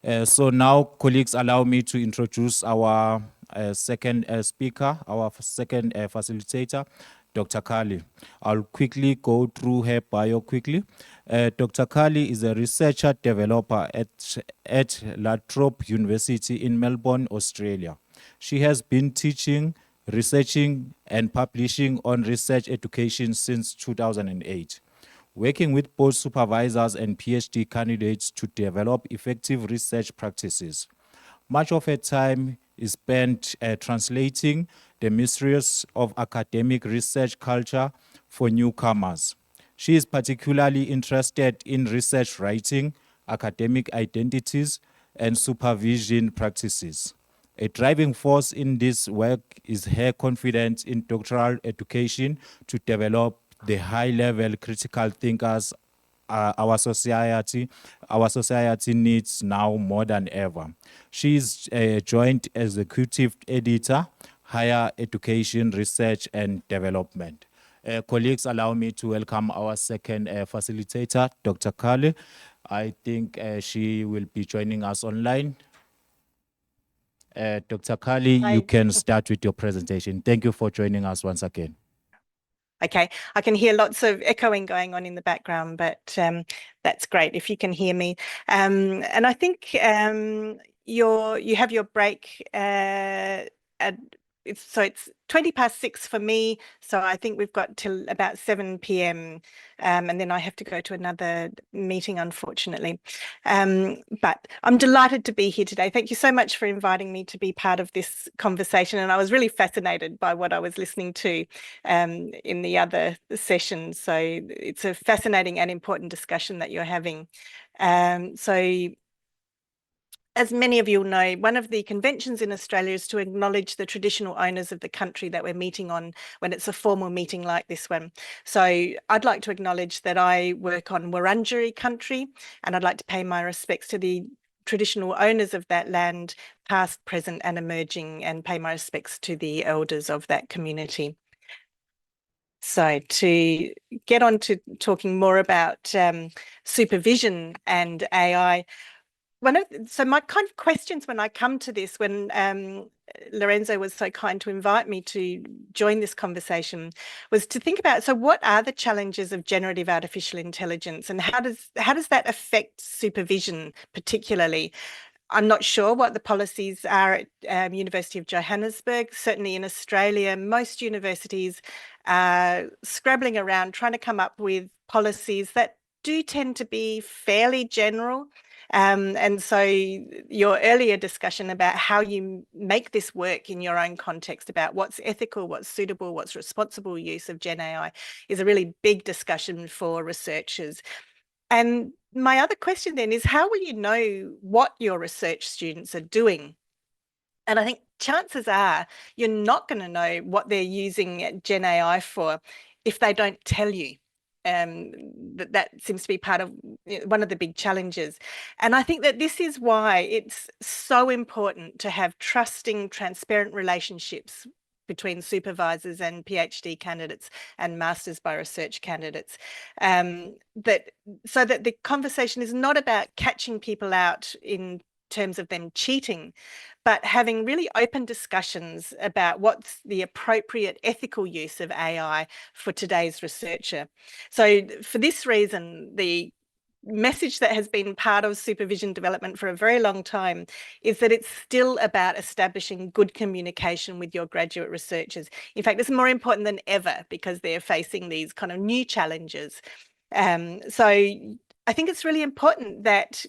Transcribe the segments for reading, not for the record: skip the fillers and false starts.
So now, colleagues, allow me to introduce our second speaker, our second facilitator, Dr. Kali. I'll quickly go through her bio quickly. Dr. Kali is a researcher developer at La Trobe University in Melbourne, Australia. She has been teaching, researching, and publishing on research education since 2008, working with both supervisors and PhD candidates to develop effective research practices. Much of her time is spent translating the mysteries of academic research culture for newcomers. She is particularly interested in research writing, academic identities, and supervision practices. A driving force in this work is her confidence in doctoral education to develop the high-level critical thinkers our society needs now more than ever. She is a joint executive editor, higher education, research, and development. Colleagues, allow me to welcome our second facilitator, Dr. Kali. I think she will be joining us online. Dr. Kali, you can start with your presentation. Thank you for joining us once again. Okay, I can hear lots of echoing going on in the background, but that's great if you can hear me. And I think you have your break so it's 6:20 for me, so I think we've got till about 7 p.m. And then I have to go to another meeting, unfortunately. But I'm delighted to be here today. Thank you so much for inviting me to be part of this conversation. And I was really fascinated by what I was listening to in the other sessions. So it's a fascinating and important discussion that you're having. So as many of you know, one of the conventions in Australia is to acknowledge the traditional owners of the country that we're meeting on when it's a formal meeting like this one. So I'd like to acknowledge that I work on Wurundjeri country, and I'd like to pay my respects to the traditional owners of that land, past, present, and emerging, and pay my respects to the elders of that community. So to get on to talking more about supervision and AI, so my kind of questions when I come to this, when Lorenzo was so kind to invite me to join this conversation, was to think about, so what are the challenges of generative artificial intelligence, and how does that affect supervision particularly? I'm not sure what the policies are at University of Johannesburg. Certainly in Australia, most universities are scrabbling around trying to come up with policies that do tend to be fairly general. And so your earlier discussion about how you make this work in your own context about what's ethical, what's suitable, what's responsible use of Gen AI is a really big discussion for researchers. And my other question then is, how will you know what your research students are doing? And I think chances are you're not going to know what they're using Gen AI for if they don't tell you. That seems to be part of one of the big challenges. And I think that this is why it's so important to have trusting, transparent relationships between supervisors and PhD candidates and masters by research candidates, so that the conversation is not about catching people out in terms of them cheating, but having really open discussions about what's the appropriate ethical use of AI for today's researcher. So for this reason, the message that has been part of supervision development for a very long time is that it's still about establishing good communication with your graduate researchers. In fact, it's more important than ever because they're facing these kind of new challenges. So I think it's really important that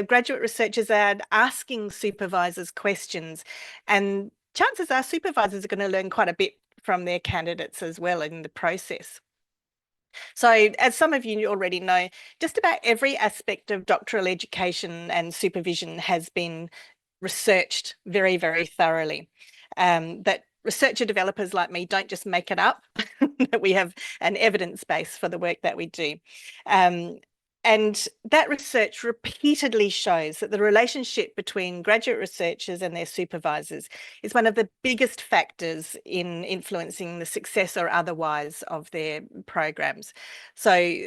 graduate researchers are asking supervisors questions, and chances are supervisors are going to learn quite a bit from their candidates as well in the process. So as some of you already know, just about every aspect of doctoral education and supervision has been researched very, very thoroughly. That researcher developers like me don't just make it up, that we have an evidence base for the work that we do. And that research repeatedly shows that the relationship between graduate researchers and their supervisors is one of the biggest factors in influencing the success or otherwise of their programs. So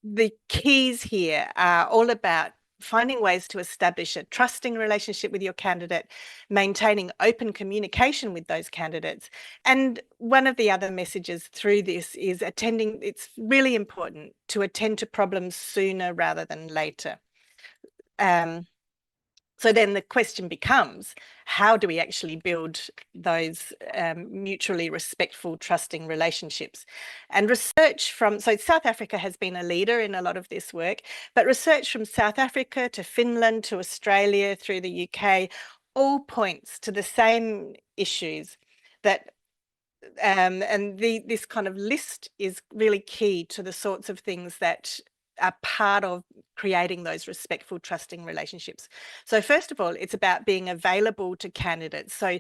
the keys here are all about finding ways to establish a trusting relationship with your candidate, maintaining open communication with those candidates. And one of the other messages through this is it's really important to attend to problems sooner rather than later. So then the question becomes, how do we actually build those mutually respectful, trusting relationships? And research so South Africa has been a leader in a lot of this work, but research from South Africa to Finland to Australia through the UK all points to the same issues that this kind of list is really key to the sorts of things that are part of creating those respectful, trusting relationships. So first of all, it's about being available to candidates. So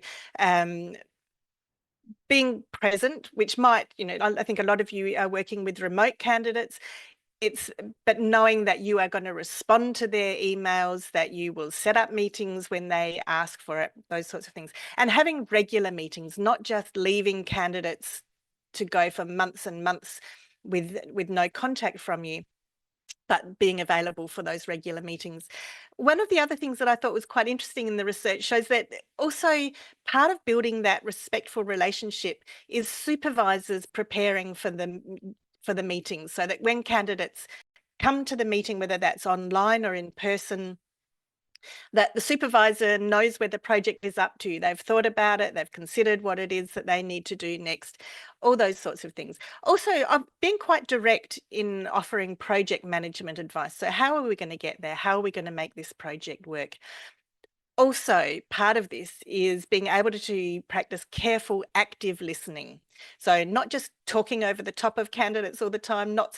being present, which might, I think a lot of you are working with remote candidates. But knowing that you are going to respond to their emails, that you will set up meetings when they ask for it, those sorts of things. And having regular meetings, not just leaving candidates to go for months and months with no contact from you, but being available for those regular meetings. One of the other things that I thought was quite interesting in the research shows that also part of building that respectful relationship is supervisors preparing for the meetings, so that when candidates come to the meeting, whether that's online or in person, that the supervisor knows where the project is up to. They've thought about it, they've considered what it is that they need to do next, all those sorts of things. Also, I've been quite direct in offering project management advice. So how are we going to get there? How are we going to make this project work? Also, part of this is being able to practice careful, active listening. So not just talking over the top of candidates all the time, not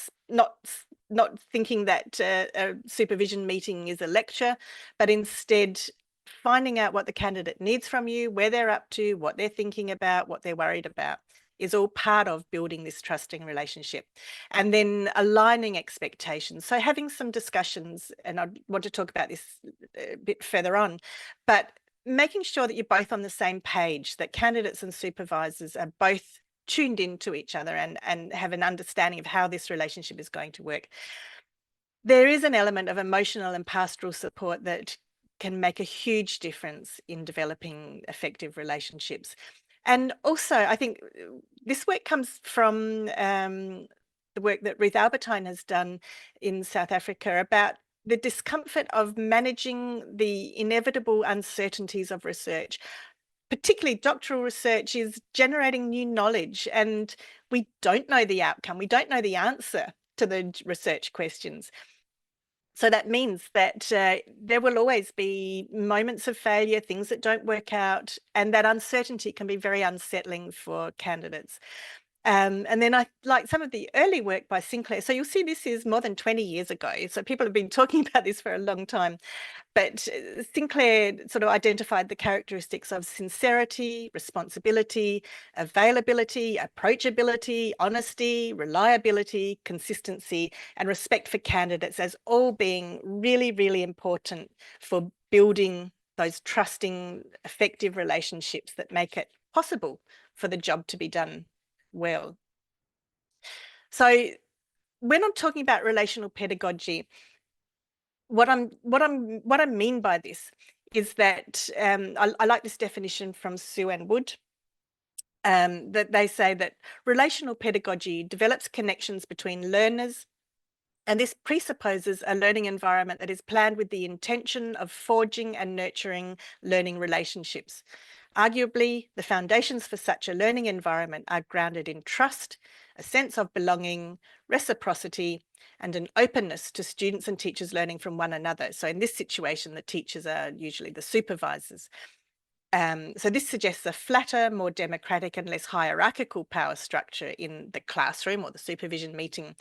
thinking that a supervision meeting is a lecture, but instead finding out what the candidate needs from you, where they're up to, what they're thinking about, what they're worried about, is all part of building this trusting relationship. And then aligning expectations. So having some discussions, and I want to talk about this a bit further on, but making sure that you're both on the same page, that candidates and supervisors are both tuned into each other and have an understanding of how this relationship is going to work. There is an element of emotional and pastoral support that can make a huge difference in developing effective relationships. And also, I think this work comes from the work that Ruth Albertine has done in South Africa about the discomfort of managing the inevitable uncertainties of research. Particularly doctoral research is generating new knowledge, and we don't know the outcome. We don't know the answer to the research questions. So that means that there will always be moments of failure, things that don't work out, and that uncertainty can be very unsettling for candidates. And then I like some of the early work by Sinclair. So you'll see this is more than 20 years ago. So people have been talking about this for a long time. But Sinclair sort of identified the characteristics of sincerity, responsibility, availability, approachability, honesty, reliability, consistency, and respect for candidates as all being really, really important for building those trusting, effective relationships that make it possible for the job to be done well. So when I'm talking about relational pedagogy, what I mean by this is that I like this definition from Sue and Wood, that they say that relational pedagogy develops connections between learners, and this presupposes a learning environment that is planned with the intention of forging and nurturing learning relationships. Arguably, the foundations for such a learning environment are grounded in trust, a sense of belonging, reciprocity, and an openness to students and teachers learning from one another. So in this situation, the teachers are usually the supervisors. So this suggests a flatter, more democratic and less hierarchical power structure in the classroom or the supervision meeting,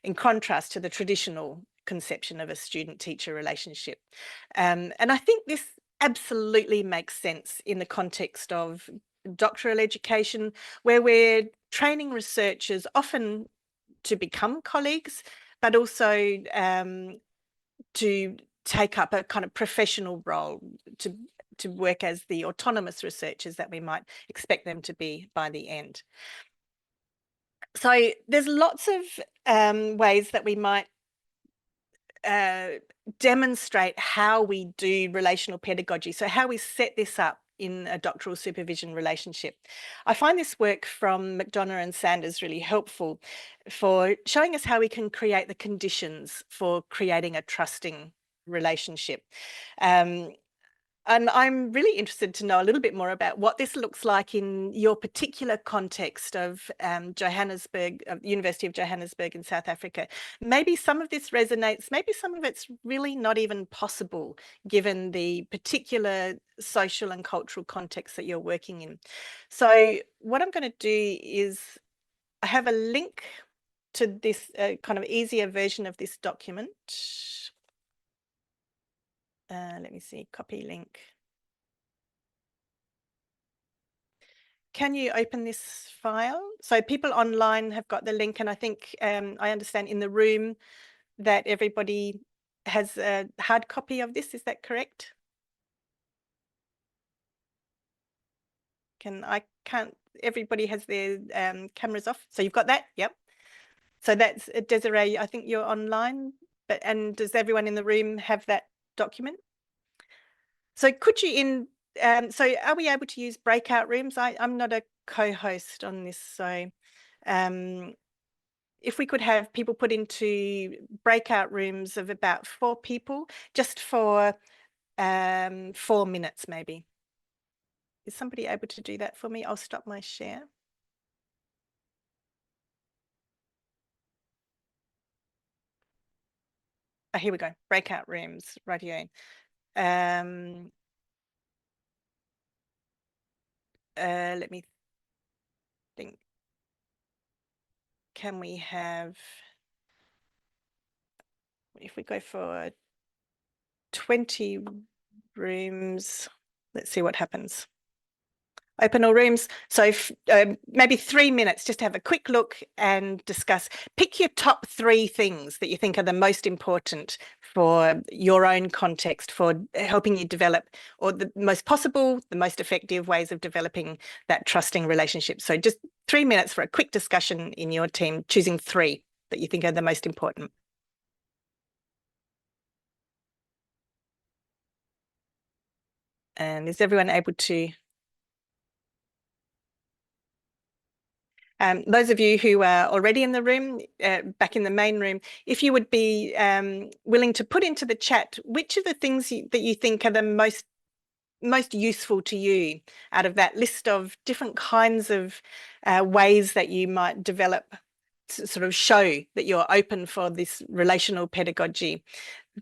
in contrast to the traditional conception of a student-teacher relationship. And I think this absolutely makes sense in the context of doctoral education, where we're training researchers often to become colleagues, but also to take up a kind of professional role, to work as the autonomous researchers that we might expect them to be by the end. So there's lots of ways that we might demonstrate how we do relational pedagogy, so how we set this up in a doctoral supervision relationship. I find this work from McDonough and Sanders really helpful for showing us how we can create the conditions for creating a trusting relationship. And I'm really interested to know a little bit more about what this looks like in your particular context of Johannesburg, of the University of Johannesburg in South Africa. Maybe some of this resonates, maybe some of it's really not even possible given the particular social and cultural context that you're working in. So what I'm going to do is I have a link to this kind of easier version of this document. Let me see, copy link. Can you open this file? So people online have got the link, and I think I understand in the room that everybody has a hard copy of this. Is that correct? Everybody has their cameras off. So you've got that? Yep. So that's Desiree, I think you're online, and does everyone in the room have that document? So could you so are we able to use breakout rooms? I'm not a co-host on this, so if we could have people put into breakout rooms of about 4 people, just for 4 minutes maybe. Is somebody able to do that for me? I'll stop my share. Oh, here we go. Breakout rooms, rightio. Let me think. Can we have, if we go for 20 rooms, let's see what happens. Open all rooms. So maybe 3 minutes just to have a quick look and discuss. Pick your top 3 things that you think are the most important for your own context, for helping you develop, or the most possible, the most effective ways of developing that trusting relationship. So just 3 minutes for a quick discussion in your team, choosing 3 that you think are the most important. And is everyone able to? Those of you who are already in the room, back in the main room, if you would be willing to put into the chat which of the things that you think are the most useful to you out of that list of different kinds of ways that you might develop to sort of show that you're open for this relational pedagogy,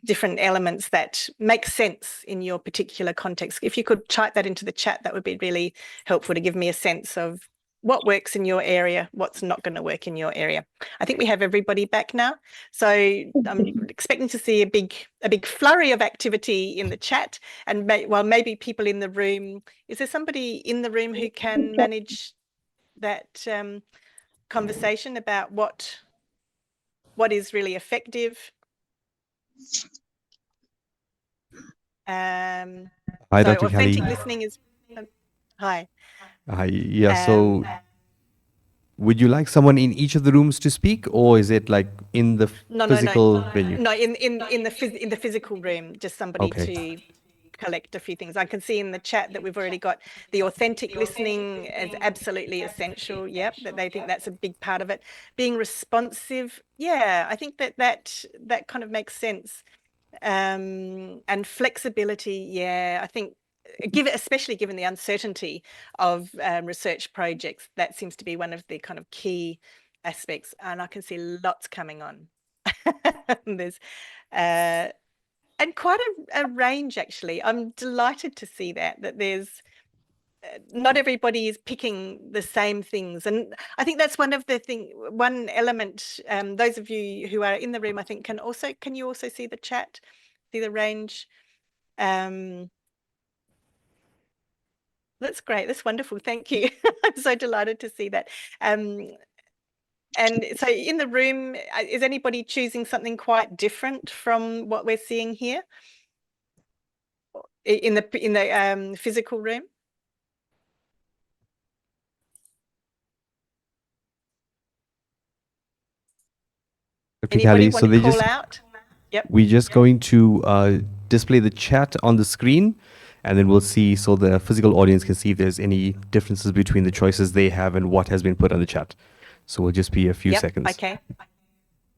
different elements that make sense in your particular context. If you could type that into the chat, that would be really helpful to give me a sense of what works in your area, what's not going to work in your area. I think we have everybody back now. So I'm expecting to see a big flurry of activity in the chat. And maybe people in the room, is there somebody in the room who can manage that conversation about what is really effective? Hi, So Dr. authentic Kelly. listening is, hi. Hi. Yeah, so would you like someone in each of the rooms to speak, or is it like in the physical venue? No, in the physical room, just somebody Okay. to collect a few things. I can see in the chat that we've already got the authentic listening as absolutely essential. Yep, that they think that's a big part of it. Being responsive, yeah, I think that kind of makes sense. And flexibility, yeah, I think especially given the uncertainty of research projects, that seems to be one of the kind of key aspects, and I can see lots coming on. There's and quite a range, actually. I'm delighted to see that there's not everybody is picking the same things, and I think that's one element. Those of you who are in the room, I think, can you also see the chat, see the range? That's great. That's wonderful. Thank you. I'm so delighted to see that. And so in the room, is anybody choosing something quite different from what we're seeing here in the physical room? Dr. Anybody Kelly, want so to they call just out? Yep. We're just going to display the chat on the screen, and then we'll see, so the physical audience can see if there's any differences between the choices they have and what has been put on the chat. So we'll just be a few Yep. seconds. Okay.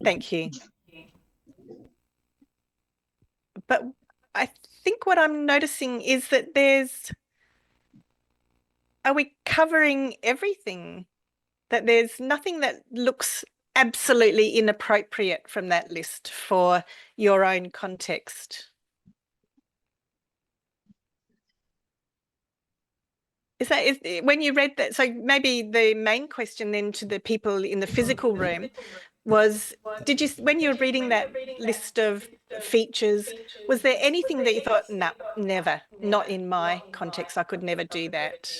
Thank you. But I think what I'm noticing is that are we covering everything? That there's nothing that looks absolutely inappropriate from that list for your own context. When you read that, so maybe the main question then to the people in the physical room was, when you were reading that list of features, was there anything that you thought, no, never, not in my context, I could never do that?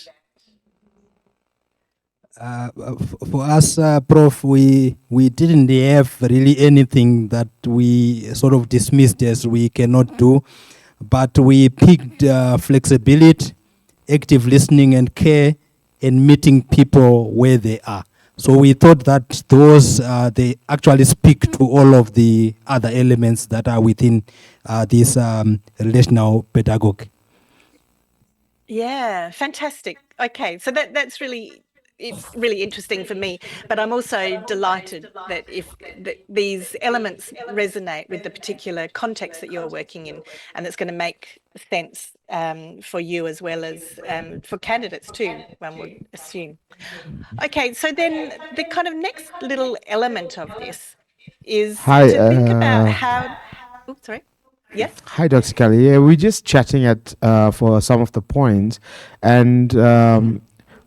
For us, Prof, we didn't have really anything that we sort of dismissed as we cannot do, but we picked flexibility, active listening and care, and meeting people where they are. So we thought that those, they actually speak to all of the other elements that are within this relational pedagogy. Yeah, fantastic. Okay, so that's really, it's really interesting for me, but I'm also delighted that these elements resonate with the particular context that you're working in, and it's going to make sense for you as well as for candidates too, one would assume. Okay, so then the kind of next little element of this is Hi, to think about how, oops, sorry. Yes. hi, Dr. Kelly. Yeah, we're just chatting for some of the points, and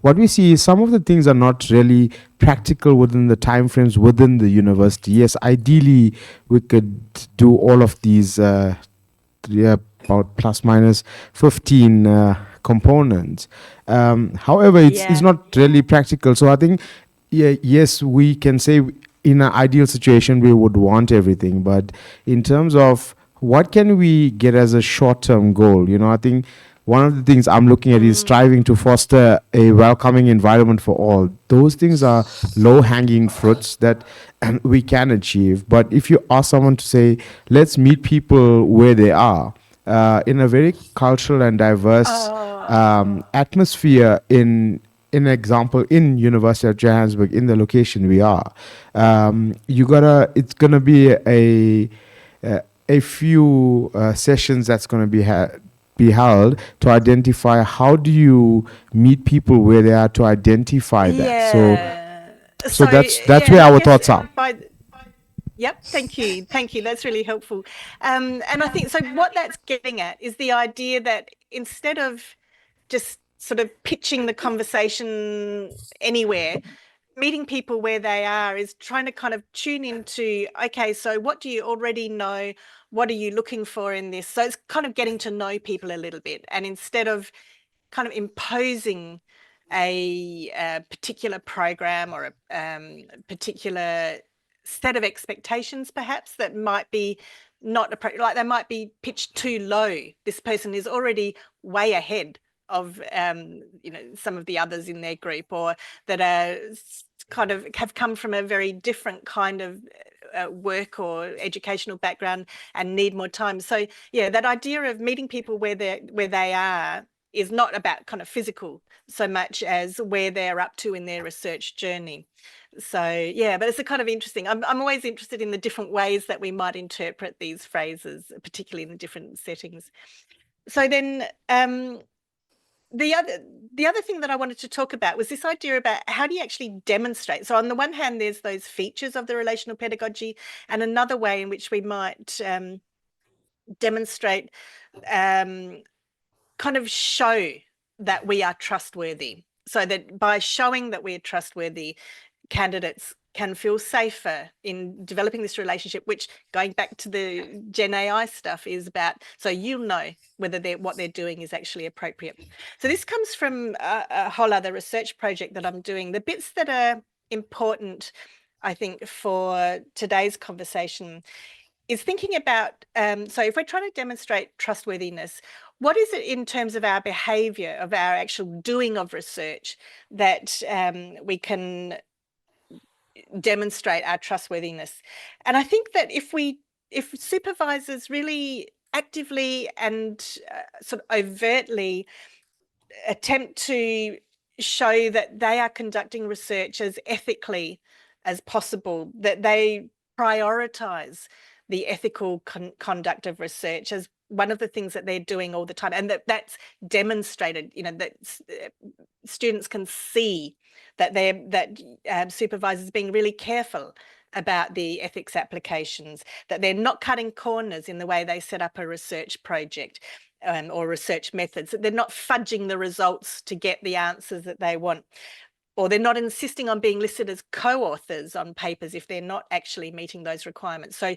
what we see is some of the things are not really practical within the timeframes within the university. Yes, ideally we could do all of these, about plus minus 15 components. However, it's not really practical. So I think, yes, we can say in an ideal situation we would want everything, but in terms of what can we get as a short-term goal, I think one of the things I'm looking at is striving to foster a welcoming environment for all. Those things are low-hanging fruits that we can achieve. But if you ask someone to say, let's meet people where they are, in a very cultural and diverse atmosphere, in example, in University of Johannesburg, in the location we are, it's gonna be a few sessions that's gonna be held to identify how do you meet people where they are, to identify that. So that's where our thoughts are. Yep, thank you. That's really helpful. And I think, so what that's getting at is the idea that instead of just sort of pitching the conversation anywhere, meeting people where they are is trying to kind of tune into, okay, so what do you already know? What are you looking for in this? So it's kind of getting to know people a little bit. And instead of kind of imposing a particular program or a particular set of expectations, perhaps, that might be not appropriate, like they might be pitched too low. This person is already way ahead of some of the others in their group, or that are kind of have come from a very different kind of work or educational background and need more time. So yeah, that idea of meeting people where they are is not about kind of physical so much as where they're up to in their research journey. So yeah, but it's a kind of interesting, I'm always interested in the different ways that we might interpret these phrases, particularly in the different settings. So then the other thing that I wanted to talk about was this idea about how do you actually demonstrate. So on the one hand, there's those features of the relational pedagogy, and another way in which we might demonstrate, kind of show that we are trustworthy, so that by showing that we're trustworthy, candidates can feel safer in developing this relationship, which, going back to the Gen AI stuff, is about, so you'll know whether what they're doing is actually appropriate. So this comes from a whole other research project that I'm doing. The bits that are important, I think, for today's conversation is thinking about, so if we're trying to demonstrate trustworthiness, what is it in terms of our behaviour, of our actual doing of research, that we can demonstrate our trustworthiness? And I think that if we if supervisors really actively and sort of overtly attempt to show that they are conducting research as ethically as possible, that they prioritize the ethical conduct of research as one of the things that they're doing all the time, and that's demonstrated, that students can see that supervisors being really careful about the ethics applications, that they're not cutting corners in the way they set up a research project or research methods, that they're not fudging the results to get the answers that they want, or they're not insisting on being listed as co-authors on papers if they're not actually meeting those requirements. So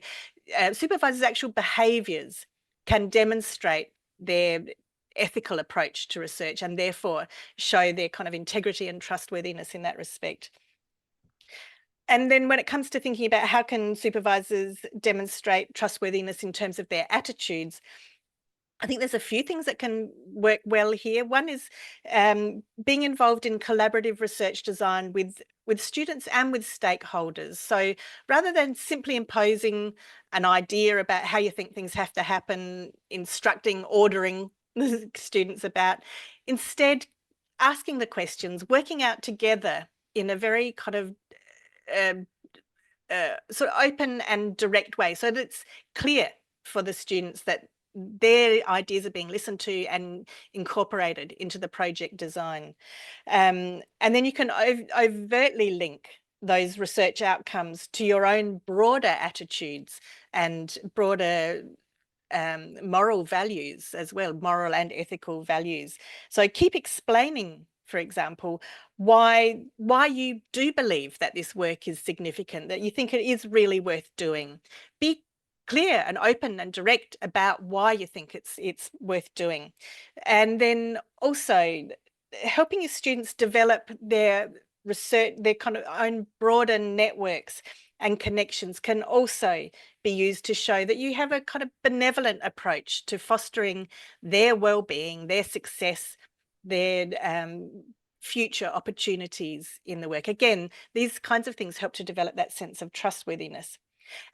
supervisors' actual behaviours can demonstrate their ethical approach to research and therefore show their kind of integrity and trustworthiness in that respect. And then when it comes to thinking about how can supervisors demonstrate trustworthiness in terms of their attitudes, I think there's a few things that can work well here. One is being involved in collaborative research design with students and with stakeholders. So rather than simply imposing an idea about how you think things have to happen, instructing, ordering the students about, instead asking the questions, working out together in a very kind of sort of open and direct way, so that it's clear for the students that their ideas are being listened to and incorporated into the project design. And then you can overtly link those research outcomes to your own broader attitudes and broader moral values as well, moral and ethical values. So keep explaining, for example, why you do believe that this work is significant, that you think it is really worth doing. Be clear and open and direct about why you think it's worth doing. And then also helping your students develop their research, their kind of own broader networks and connections can also be used to show that you have a kind of benevolent approach to fostering their well-being, their success, their future opportunities in the work. Again, these kinds of things help to develop that sense of trustworthiness.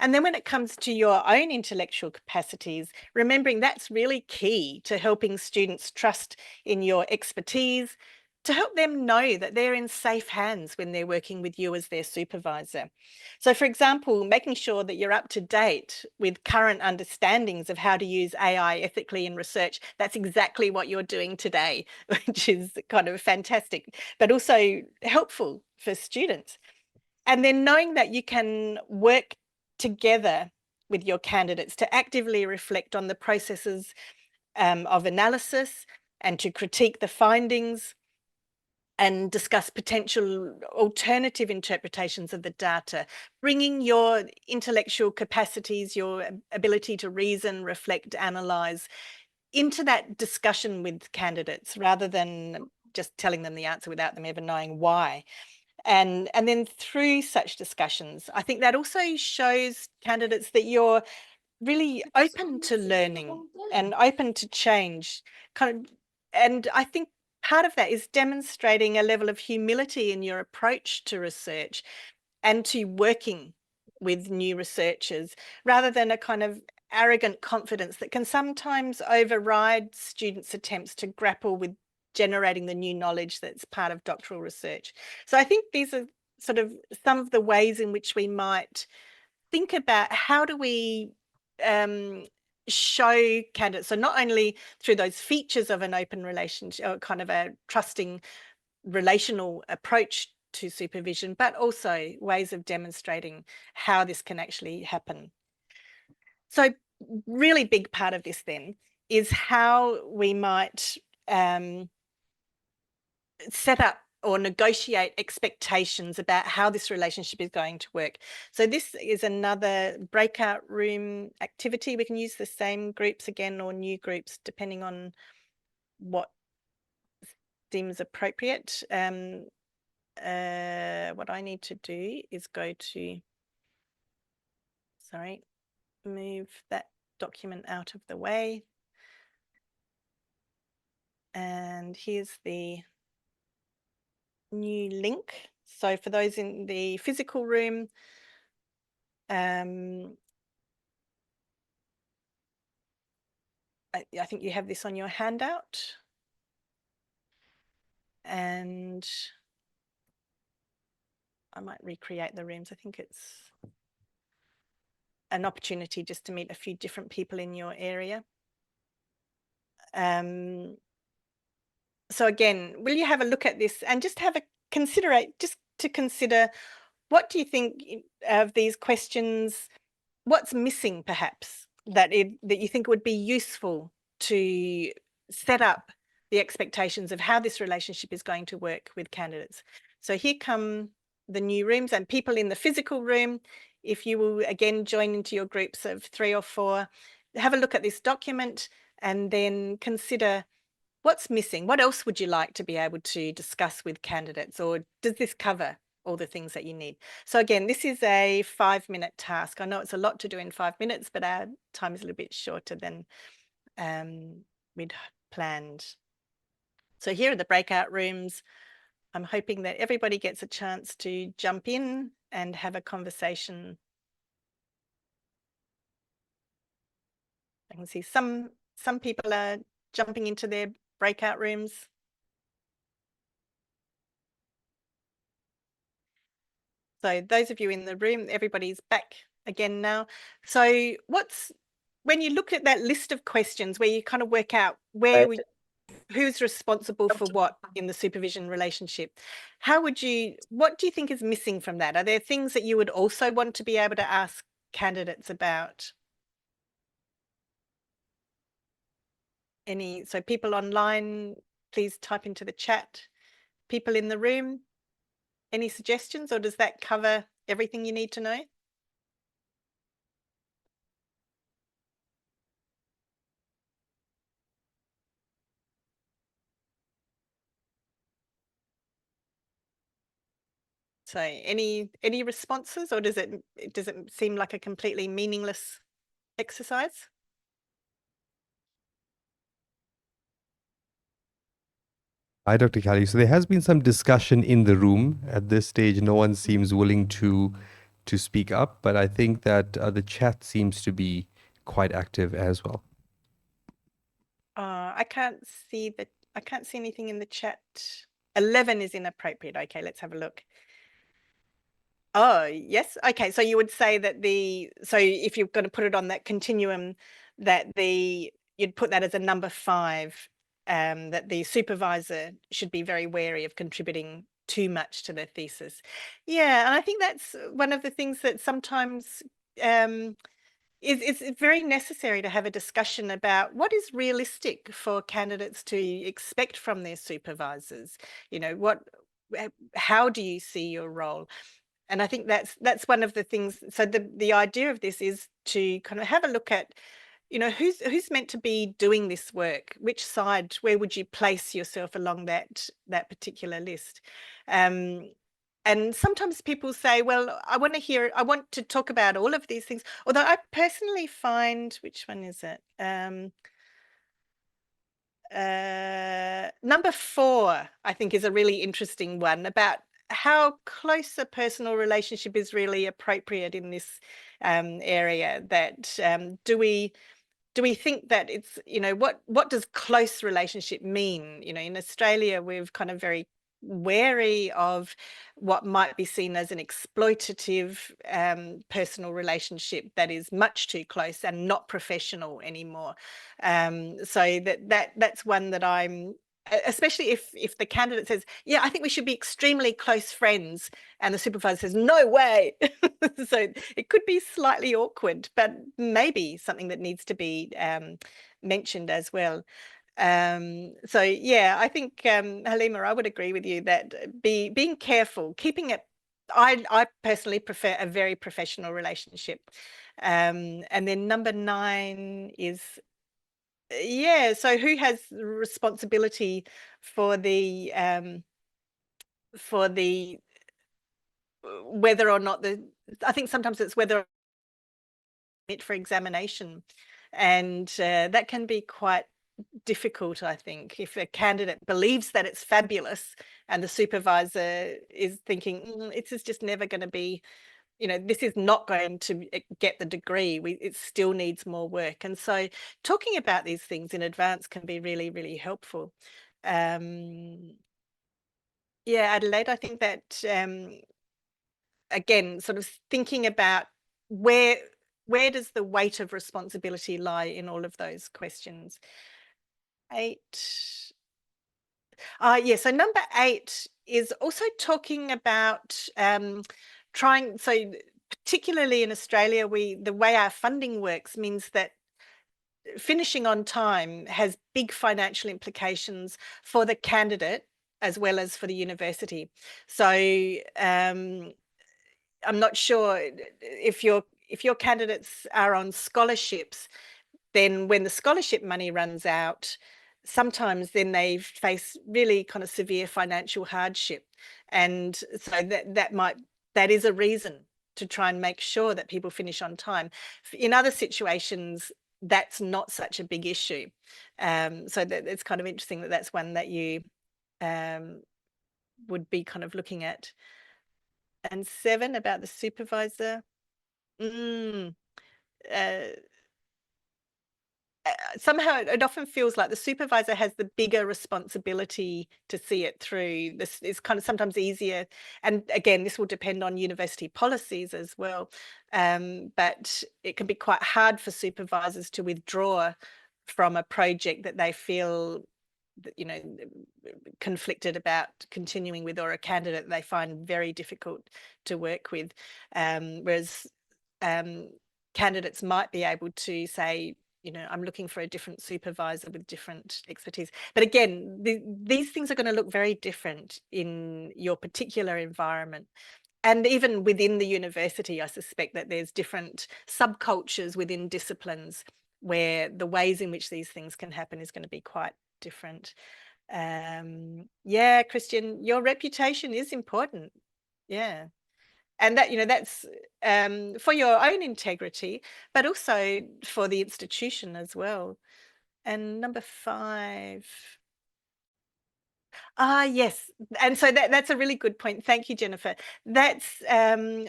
And then when it comes to your own intellectual capacities, remembering that's really key to helping students trust in your expertise, to help them know that they're in safe hands when they're working with you as their supervisor. So for example, making sure that you're up to date with current understandings of how to use AI ethically in research. That's exactly what you're doing today, which is kind of fantastic, but also helpful for students. And then knowing that you can work together with your candidates to actively reflect on the processes of analysis and to critique the findings and discuss potential alternative interpretations of the data, bringing your intellectual capacities, your ability to reason, reflect, analyse into that discussion with candidates rather than just telling them the answer without them ever knowing why. And then through such discussions, I think that also shows candidates that you're really open to learning and open to change. And I think part of that is demonstrating a level of humility in your approach to research and to working with new researchers, rather than a kind of arrogant confidence that can sometimes override students' attempts to grapple with generating the new knowledge that's part of doctoral research. So I think these are sort of some of the ways in which we might think about how do we show candidates, so not only through those features of an open relationship or kind of a trusting relational approach to supervision, but also ways of demonstrating how this can actually happen. So really big part of this then is how we might set up or negotiate expectations about how this relationship is going to work. So this is another breakout room activity. We can use the same groups again or new groups depending on what seems appropriate. What I need to do is go to, sorry, move that document out of the way. And here's the new link. So for those in the physical room, I think you have this on your handout. And I might recreate the rooms. I think it's an opportunity just to meet a few different people in your area. So again, will you have a look at this and just have a consider what do you think of these questions? What's missing perhaps that you think would be useful to set up the expectations of how this relationship is going to work with candidates. So here come the new rooms, and people in the physical room, if you will again join into your groups of 3 or 4, have a look at this document and then consider what's missing. What else would you like to be able to discuss with candidates, or does this cover all the things that you need? So again, this is a 5-minute task. I know it's a lot to do in 5 minutes, but our time is a little bit shorter than we'd planned. So here are the breakout rooms. I'm hoping that everybody gets a chance to jump in and have a conversation. I can see some people are jumping into their breakout rooms. So those of you in the room, everybody's back again now. So when you look at that list of questions where you kind of work out who's responsible for what in the supervision relationship, what do you think is missing from that? Are there things that you would also want to be able to ask candidates about? So people online, please type into the chat. People in the room, any suggestions, or does that cover everything you need to know? So any responses, or does it seem like a completely meaningless exercise? Hi, Dr. Kali. So there has been some discussion in the room. At this stage, no one seems willing to speak up, but I think that the chat seems to be quite active as well. I can't see anything in the chat. 11 is inappropriate. Okay, let's have a look. Oh, yes. Okay, so you would say that so if you're going to put it on that continuum, that you'd put that as a number 5, that the supervisor should be very wary of contributing too much to their thesis. Yeah, and I think that's one of the things that sometimes it's very necessary to have a discussion about what is realistic for candidates to expect from their supervisors. You know, how do you see your role? And I think that's one of the things. So the idea of this is to kind of have a look at, you know, who's meant to be doing this work, which side, where would you place yourself along that particular list? And sometimes people say, well, I want to talk about all of these things. Although I personally find, which one is it? Number 4, I think, is a really interesting one about how close a personal relationship is really appropriate in this area. That do we think that it's, you know, what does close relationship mean? You know, in Australia, we're kind of very wary of what might be seen as an exploitative personal relationship that is much too close and not professional anymore. So that's one that I'm, especially if the candidate says, yeah, I think we should be extremely close friends, and the supervisor says, no way. So it could be slightly awkward, but maybe something that needs to be mentioned as well. So yeah, I think Halima, I would agree with you that being careful, keeping it. I personally prefer a very professional relationship. And then number 9 is, yeah, so who has responsibility for the whether or not I think sometimes it's whether it for examination, and that can be quite difficult. I think if a candidate believes that it's fabulous and the supervisor is thinking, this is just never going to be this is not going to get the degree. It still needs more work. And so talking about these things in advance can be really, really helpful. Yeah, Adelaide, I think that, again, sort of thinking about where does the weight of responsibility lie in all of those questions. 8. Yeah, so number 8 is also talking about trying, so particularly in Australia, the way our funding works means that finishing on time has big financial implications for the candidate as well as for the university. So I'm not sure if your candidates are on scholarships, then when the scholarship money runs out, sometimes then they face really kind of severe financial hardship. And so that is a reason to try and make sure that people finish on time. In other situations, that's not such a big issue. So it's kind of interesting that that's one that you would be kind of looking at. And 7, about the supervisor. Somehow it often feels like the supervisor has the bigger responsibility to see it through. This is kind of sometimes easier. And again, this will depend on university policies as well. But it can be quite hard for supervisors to withdraw from a project that they feel, conflicted about continuing with, or a candidate they find very difficult to work with. Whereas candidates might be able to say, I'm looking for a different supervisor with different expertise. But again, these things are going to look very different in your particular environment. And even within the university, I suspect that there's different subcultures within disciplines where the ways in which these things can happen is going to be quite different. Yeah, Christian, your reputation is important. Yeah. And that, that's for your own integrity, but also for the institution as well. And number 5. Yes. And so that's a really good point. Thank you, Jennifer. That's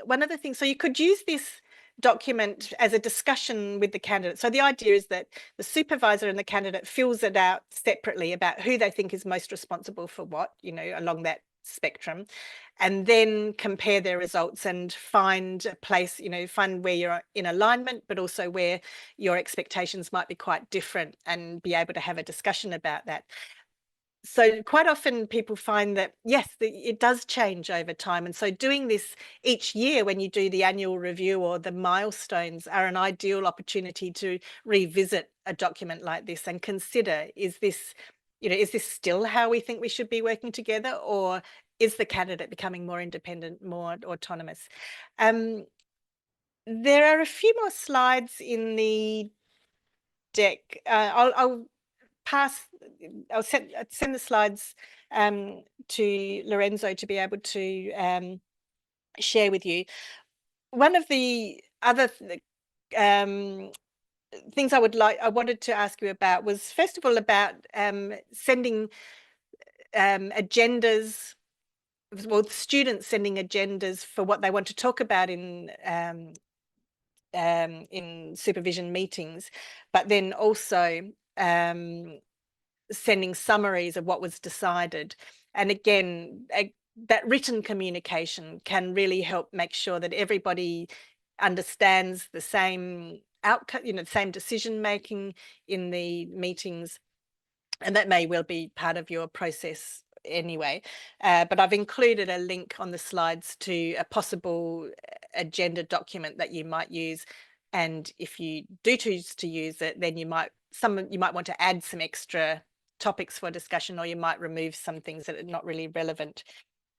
one of the things. So you could use this document as a discussion with the candidate. So the idea is that the supervisor and the candidate fills it out separately about who they think is most responsible for what, along that spectrum, and then compare their results and find a place, find where you're in alignment, but also where your expectations might be quite different, and be able to have a discussion about that. So quite often people find that, yes, it does change over time. And so doing this each year when you do the annual review, or the milestones, are an ideal opportunity to revisit a document like this and consider, is this still how we think we should be working together, or is the candidate becoming more independent, more autonomous? There are a few more slides in the deck. I'll send the slides to Lorenzo to be able to share with you. One of the other things I wanted to ask you about was, first of all, about sending agendas. Well, students sending agendas for what they want to talk about in supervision meetings, but then also sending summaries of what was decided. And again, that written communication can really help make sure that everybody understands the same outcome, the same decision making in the meetings. And that may well be part of your process anyway. But I've included a link on the slides to a possible agenda document that you might use. And if you do choose to use it, then you might want to add some extra topics for discussion, or you might remove some things that are not really relevant.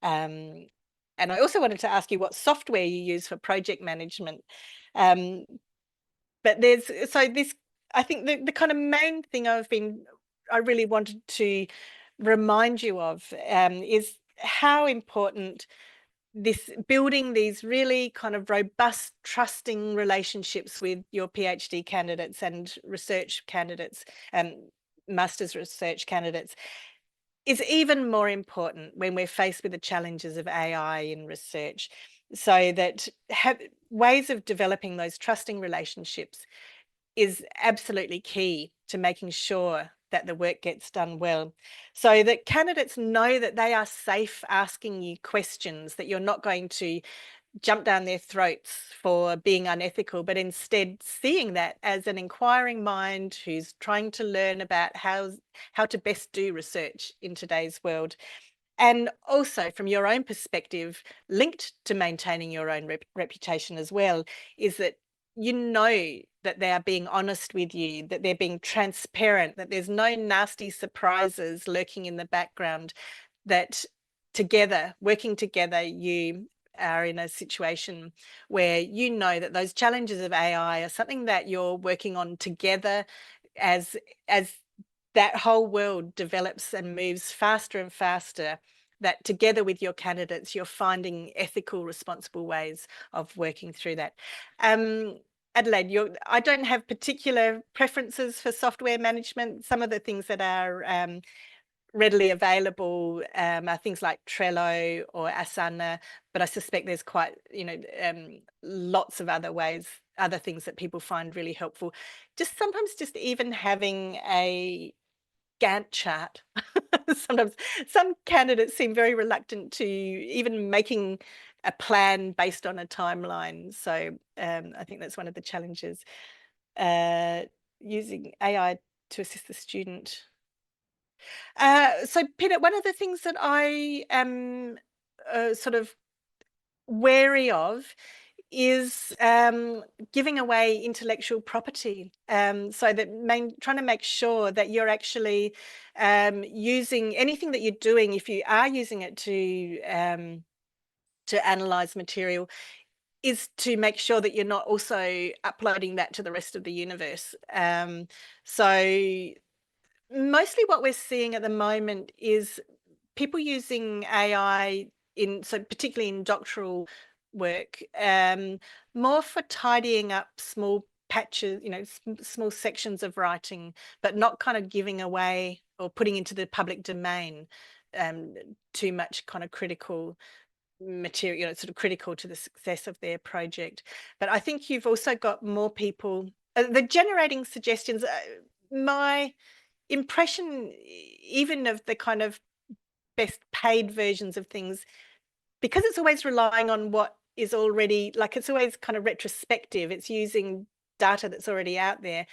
And I also wanted to ask you what software you use for project management. But I think the kind of main thing I really wanted to remind you of is how important building these really kind of robust, trusting relationships with your PhD candidates and research candidates, master's research candidates, is even more important when we're faced with the challenges of AI in research. so that ways of developing those trusting relationships is absolutely key to making sure that the work gets done well, so that candidates know that they are safe asking you questions, that you're not going to jump down their throats for being unethical, but instead seeing that as an inquiring mind who's trying to learn about how to best do research in today's world. And also from your own perspective, linked to maintaining your own reputation as well, is that you know that they are being honest with you, that they're being transparent, that there's no nasty surprises lurking in the background, that together, working together, you are in a situation where you know that those challenges of AI are something that you're working on together as that whole world develops and moves faster and faster, that together with your candidates, you're finding ethical, responsible ways of working through that. Adelaide, I don't have particular preferences for software management. Some of the things that are readily available are things like Trello or Asana, but I suspect there's quite, lots of other ways, other things that people find really helpful. Sometimes even having a Gantt chart. Sometimes some candidates seem very reluctant to even making a plan based on a timeline. So I think that's one of the challenges, using AI to assist the student. So Peter, one of the things that I am sort of wary of is giving away intellectual property, so that trying to make sure that you're actually using anything that you're doing, if you are using it to analyze material, is to make sure that you're not also uploading that to the rest of the universe. So mostly what we're seeing at the moment is people using AI particularly in doctoral work, more for tidying up small patches, small sections of writing, but not kind of giving away or putting into the public domain too much kind of critical material, sort of critical to the success of their project. But I think you've also got more people, the generating suggestions. My impression, even of the kind of best paid versions of things, because it's always relying on what is already, like, it's always kind of retrospective, it's using data that's already out there.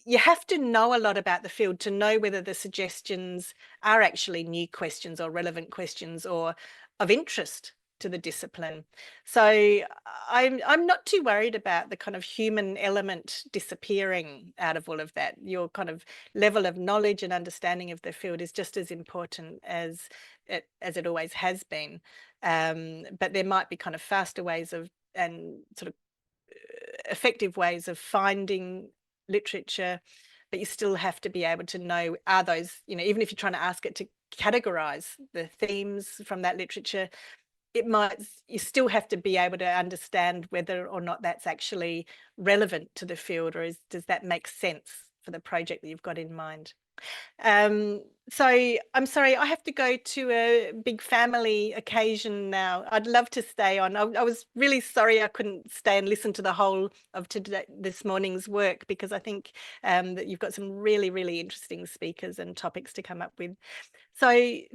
You have to know a lot about the field to know whether the suggestions are actually new questions or relevant questions or of interest to the discipline. So I'm not too worried about the kind of human element disappearing out of all of that. Your kind of level of knowledge and understanding of the field is just as important as it always has been. But there might be kind of faster ways and sort of effective ways of finding literature, but you still have to be able to know, are those, even if you're trying to ask it to categorize the themes from that literature, you still have to be able to understand whether or not that's actually relevant to the field, or does that make sense for the project that you've got in mind. So I'm sorry, I have to go to a big family occasion now. I'd love to stay on. I was really sorry I couldn't stay and listen to the whole of this morning's work, because I think that you've got some really, really interesting speakers and topics to come up with. So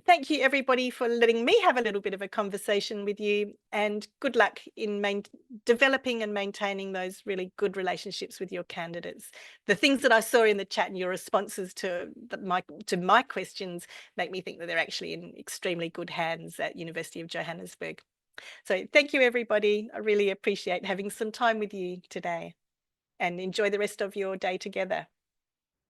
thank you everybody for letting me have a little bit of a conversation with you, and good luck in developing and maintaining those really good relationships with your candidates. The things that I saw in the chat and your responses to my questions make me think that they're actually in extremely good hands at University of Johannesburg. So thank you everybody. I really appreciate having some time with you today, and enjoy the rest of your day together.